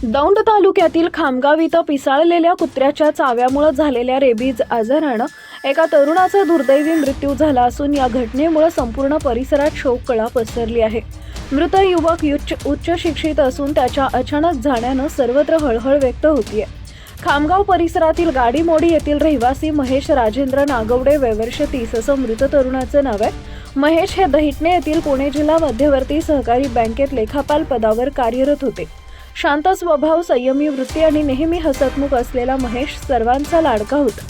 दौंड तालुक्यातील खामगाव इथं पिसाळलेल्या कुत्र्याच्या चाव्यामुळे झालेल्या रेबीज आजारानं एका तरुणाचा दुर्दैवी मृत्यू झाला असून या घटनेमुळे संपूर्ण परिसरात शोककळा पसरली आहे। मृत युवक उच्च शिक्षित असून त्याच्या अचानक जाण्यानं सर्वत्र हळहळ व्यक्त होतीये। खामगाव परिसरातील गाडीमोडी येथील रहिवासी महेश राजेंद्र नागवडे वयवर्ष 30 असं मृत तरुणाचं नाव आहे। महेश हे दहिटणे येथील पुणे जिल्हा मध्यवर्ती सहकारी बँकेत लेखापाल पदावर कार्यरत होते। शांत स्वभाव, संयमी वृत्ती आणि नेहमी हसतमुख असलेला महेश सर्वांचा लाडका होता।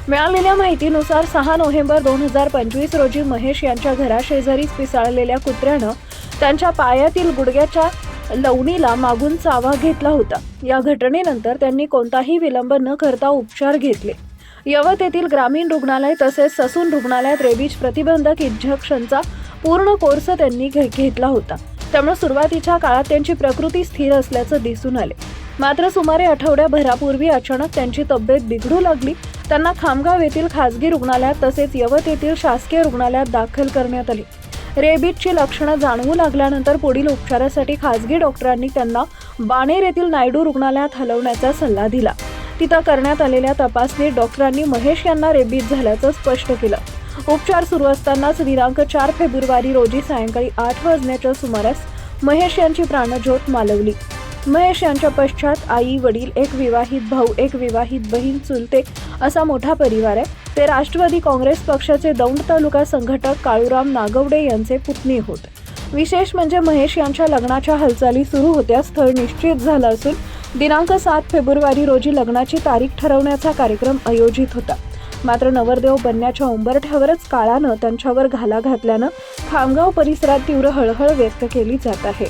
मिळालेल्या माहितीनुसार 6 नोव्हेंबर 2025 रोजी महेश यांच्या घराशेजारीच पिसाळलेल्या कुत्र्यानं त्यांच्या पायातील गुडघ्याच्या लवणीला मागून चावा घेतला होता। या घटनेनंतर त्यांनी कोणताही विलंब न करता उपचार घेतले। यवत येथील ग्रामीण रुग्णालय तसेच ससून रुग्णालयात रेबीज प्रतिबंधक इंजेक्शनचा पूर्ण कोर्स त्यांनी घेतला होता। त्यामुळे सुरुवातीच्या काळात त्यांची प्रकृती स्थिर असल्याचं दिसून आले। मात्र सुमारे आठवड्याभरापूर्वी अचानक त्यांची तब्येत बिघडू लागली। त्यांना खामगाव येथील खासगी रुग्णालयात तसेच यवत येथील शासकीय रुग्णालयात दाखल करण्यात आले। रेबीजची लक्षणं जाणवू लागल्यानंतर पुढील उपचारासाठी खासगी डॉक्टरांनी त्यांना बाणेर येथील नायडू रुग्णालयात हलवण्याचा सल्ला दिला। तिथं करण्यात आलेल्या तपासणीत डॉक्टरांनी महेश यांना रेबीज झाल्याचं स्पष्ट केलं। उपचार सुरू असतानाच दिनांक 4 फेब्रुवारी रोजी सायंकाळी 8 वाजण्याच्या सुमारास महेश यांची प्राणज्योत मालवली। महेश यांच्या पश्चात आई, वडील, एक विवाहित भाऊ, एक विवाहित बहीण, चुलते असा मोठा परिवार आहे। ते राष्ट्रवादी काँग्रेस पक्षाचे दौंड तालुका संघटक काळूराम नागवडे यांचे पुतणी होत। विशेष म्हणजे महेश यांच्या लग्नाच्या हालचाली सुरू होत्या। स्थळ निश्चित झालं असून दिनांक 7 फेब्रुवारी रोजी लग्नाची तारीख ठरवण्याचा कार्यक्रम आयोजित होता। मात्र नवरदेव बनण्याच्या उंबरठ्यावरच काळानं त्यांच्यावर घाला घातल्यानं खामगाव परिसरात तीव्र हळहळ व्यक्त केली जात आहे।